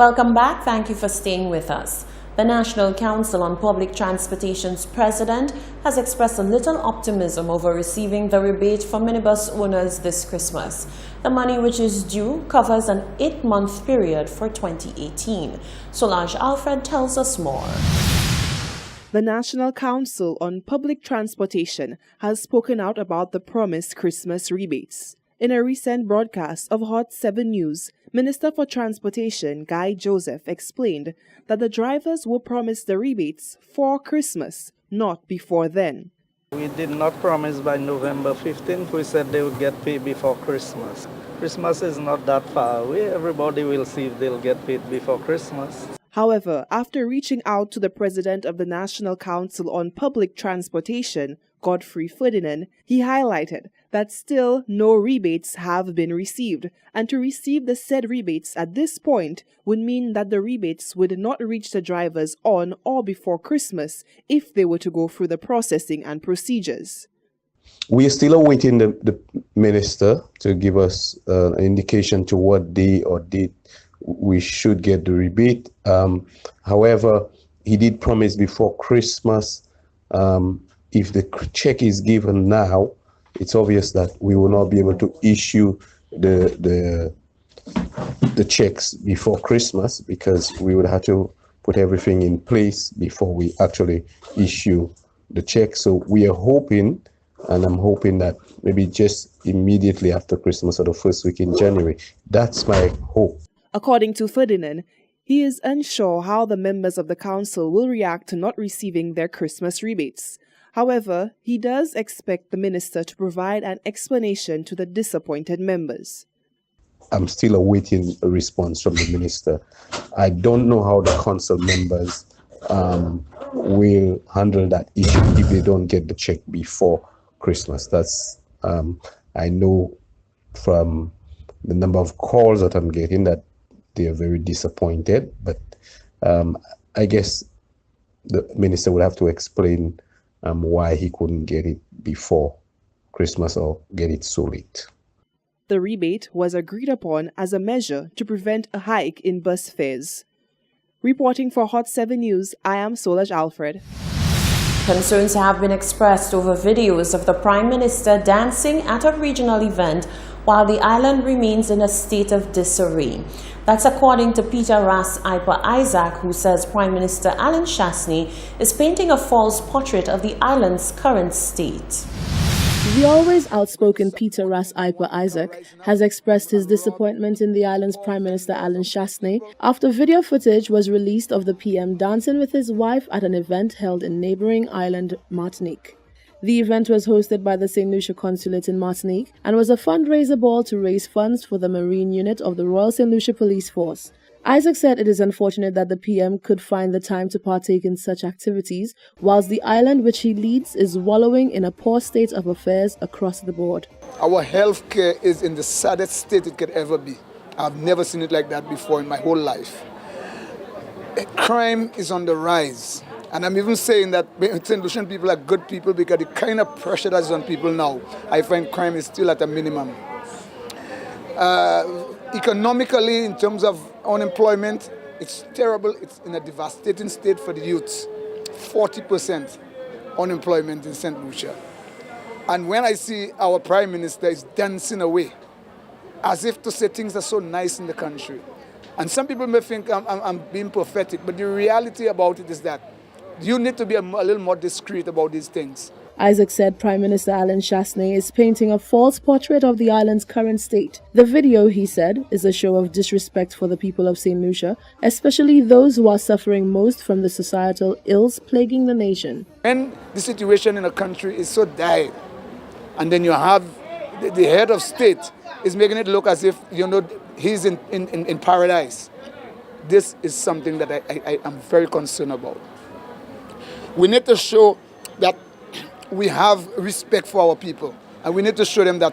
Welcome back. Thank you for staying with us. The National Council on Public Transportation's president has expressed a little optimism over receiving the rebate for minibus owners this Christmas. The money which is due covers an 8-month period for 2018. Solange Alfred tells us more. The National Council on Public Transportation has spoken out about the promised Christmas rebates. In a recent broadcast of Hot 7 News, Minister for Transportation Guy Joseph explained that the drivers were promised the rebates for Christmas, not before then. We did not promise by November 15th. We said they would get paid before Christmas. Christmas is not that far away. Everybody will see if they'll get paid before Christmas. However, after reaching out to the president of the National Council on Public Transportation, Godfrey Ferdinand, he highlighted that still no rebates have been received, and to receive the said rebates at this point would mean that the rebates would not reach the drivers on or before Christmas if they were to go through the processing and procedures. We are still awaiting the minister to give us an indication to what day or date we should get the rebate. However, he did promise before Christmas. If the check is given now, it's obvious that we will not be able to issue the checks before Christmas, because we would have to put everything in place before we actually issue the check. So we are hoping, and I'm hoping that maybe just immediately after Christmas or the first week in January. That's my hope. According to Ferdinand, he is unsure how the members of the council will react to not receiving their Christmas rebates. However, he does expect the minister to provide an explanation to the disappointed members. I'm still awaiting a response from the minister. I don't know how the council members will handle that issue if they don't get the check before Christmas. That's I know from the number of calls that I'm getting that they are very disappointed, but I guess the minister will have to explain why he couldn't get it before Christmas or get it so late. The rebate was agreed upon as a measure to prevent a hike in bus fares. Reporting for Hot 7 News, I am Solange Alfred. Concerns have been expressed over videos of the Prime Minister dancing at a regional event while the island remains in a state of disarray. That's according to Peter Ras Iper Isaac, who says Prime Minister Alan Shasney is painting a false portrait of the island's current state. The always outspoken Peter Ras Iper Isaac has expressed his disappointment in the island's Prime Minister Alan Shasney after video footage was released of the PM dancing with his wife at an event held in neighboring island Martinique. The event was hosted by the St. Lucia Consulate in Martinique and was a fundraiser ball to raise funds for the Marine Unit of the Royal St. Lucia Police Force. Isaac said it is unfortunate that the PM could find the time to partake in such activities, whilst the island which he leads is wallowing in a poor state of affairs across the board. Our healthcare is in the saddest state it could ever be. I've never seen it like that before in my whole life. Crime is on the rise. And I'm even saying that St. Lucian people are good people because the kind of pressure that's on people now, I find crime is still at a minimum. Economically, in terms of unemployment, it's terrible. It's in a devastating state for the youths. 40% unemployment in St. Lucia. And when I see our Prime Minister is dancing away, as if to say things are so nice in the country. And some people may think I'm being prophetic, but the reality about it is that you need to be a little more discreet about these things. Isaac said Prime Minister Alan Shasney is painting a false portrait of the island's current state. The video, he said, is a show of disrespect for the people of St. Lucia, especially those who are suffering most from the societal ills plaguing the nation. When the situation in a country is so dire, and then you have the head of state is making it look as if, he's in paradise. This is something that I am very concerned about. We need to show that we have respect for our people. And we need to show them that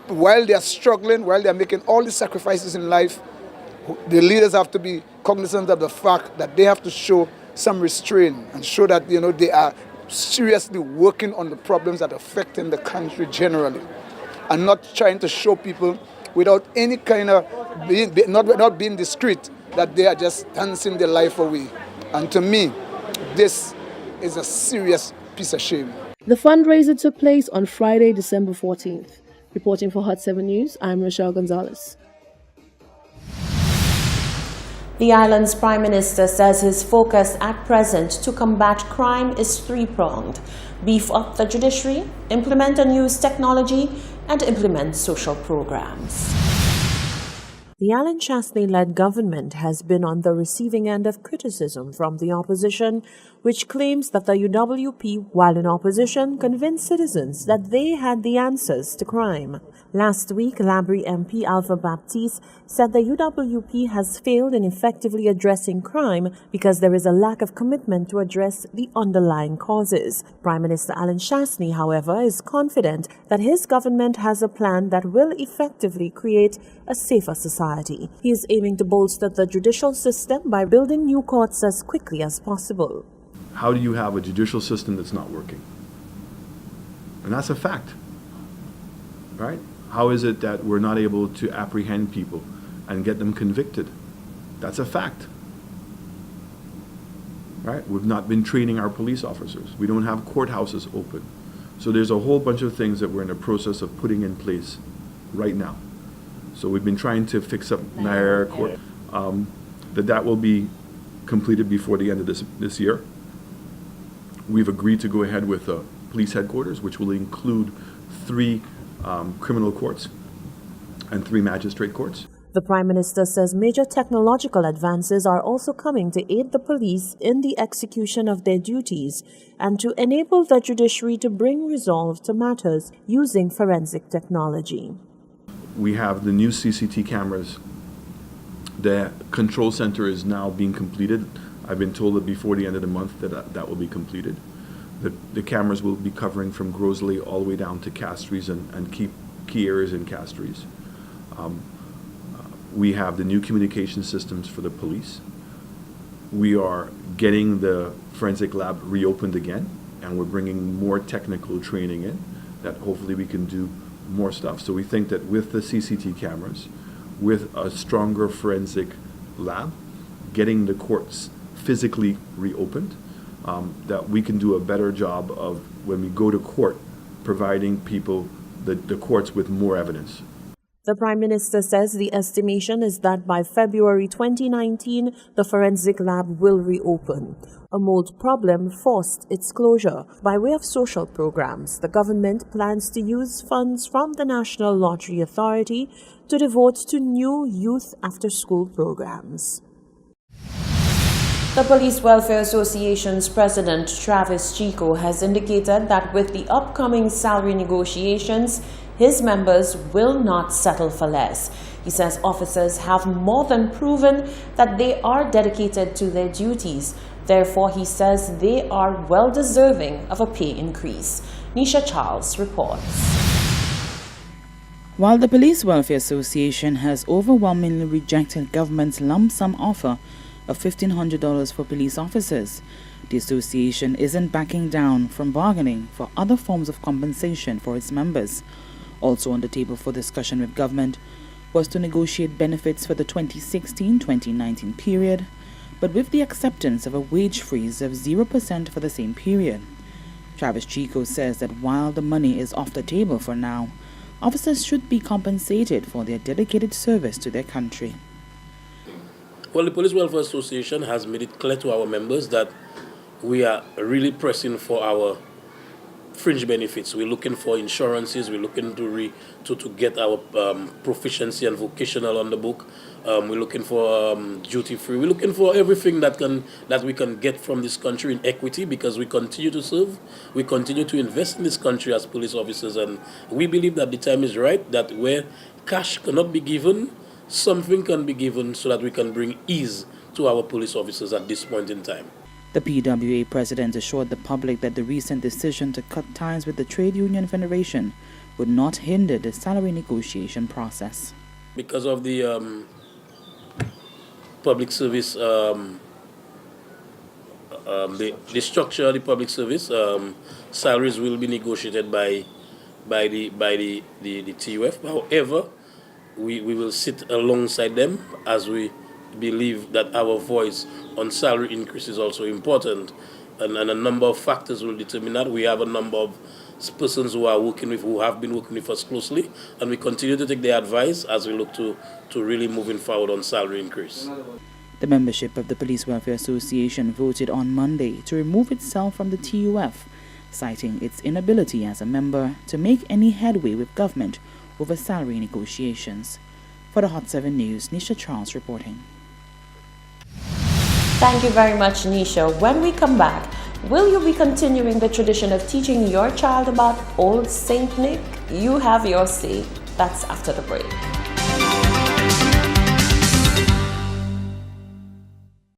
while they are struggling, while they are making all the sacrifices in life, the leaders have to be cognizant of the fact that they have to show some restraint and show that they are seriously working on the problems that are affecting the country generally, and not trying to show people without any kind of not being discreet, that they are just dancing their life away. And to me, this is a serious piece of shame. The fundraiser took place on Friday, December 14th. Reporting for Hot 7 News, I'm Rochelle Gonzalez. The island's Prime Minister says his focus at present to combat crime is three-pronged: beef up the judiciary, implement and use technology, and implement social programs. The Alan Chastney-led government has been on the receiving end of criticism from the opposition, which claims that the UWP, while in opposition, convinced citizens that they had the answers to crime. Last week, Labrie MP Alpha Baptiste said the UWP has failed in effectively addressing crime because there is a lack of commitment to address the underlying causes. Prime Minister Alan Chastney, however, is confident that his government has a plan that will effectively create a safer society. He is aiming to bolster the judicial system by building new courts as quickly as possible. How do you have a judicial system that's not working? And that's a fact, right? How is it that we're not able to apprehend people and get them convicted? That's a fact, right? We've not been training our police officers. We don't have courthouses open. So there's a whole bunch of things that we're in the process of putting in place right now. So we've been trying to fix up Nair Court. That will be completed before the end of this year. We've agreed to go ahead with the police headquarters, which will include 3 criminal courts and 3 magistrate courts. The Prime Minister says major technological advances are also coming to aid the police in the execution of their duties and to enable the judiciary to bring resolve to matters using forensic technology. We have the new CCT cameras. The control center is now being completed. I've been told that before the end of the month that will be completed. The cameras will be covering from Grosley all the way down to Castries and key areas in Castries. We have the new communication systems for the police. We are getting the forensic lab reopened again, and we're bringing more technical training in that hopefully we can do more stuff. So we think that with the CCT cameras, with a stronger forensic lab, getting the courts physically reopened, that we can do a better job of, when we go to court, providing people, the courts, with more evidence. The Prime Minister says the estimation is that by February 2019, the forensic lab will reopen. A mold problem forced its closure. By way of social programs, the government plans to use funds from the National Lottery Authority to devote to new youth after-school programs. The Police Welfare Association's president, Travis Chico, has indicated that with the upcoming salary negotiations, his members will not settle for less. He says officers have more than proven that they are dedicated to their duties. Therefore, he says they are well deserving of a pay increase. Nisha Charles reports. While the Police Welfare Association has overwhelmingly rejected government's lump sum offer of $1,500 for police officers, the association isn't backing down from bargaining for other forms of compensation for its members. Also on the table for discussion with government was to negotiate benefits for the 2016-2019 period, but with the acceptance of a wage freeze of 0% for the same period. Travis Chico says that while the money is off the table for now, officers should be compensated for their dedicated service to their country. Well, the Police Welfare Association has made it clear to our members that we are really pressing for our fringe benefits. We're looking for insurances. We're looking to get our proficiency and vocational on the book. We're looking for duty free. We're looking for everything that we can get from this country in equity, because we continue to serve. We continue to invest in this country as police officers, and we believe that the time is right, that where cash cannot be given, something can be given so that we can bring ease to our police officers at this point in time. The PWA president assured the public that the recent decision to cut ties with the Trade Union Federation would not hinder the salary negotiation process. Because of the public service, the structure of the public service, salaries will be negotiated by the TUF. However, we will sit alongside them as we believe that our voice on salary increase is also important. And a number of factors will determine that. We have a number of persons who have been working with us closely, and we continue to take their advice as we look to really moving forward on salary increase. The membership of the Police Welfare Association voted on Monday to remove itself from the TUF, citing its inability as a member to make any headway with government over salary negotiations. For the Hot 7 News, Nisha Charles reporting. Thank you very much, Nisha. When we come back, will you be continuing the tradition of teaching your child about Old Saint Nick? You have your say. That's after the break.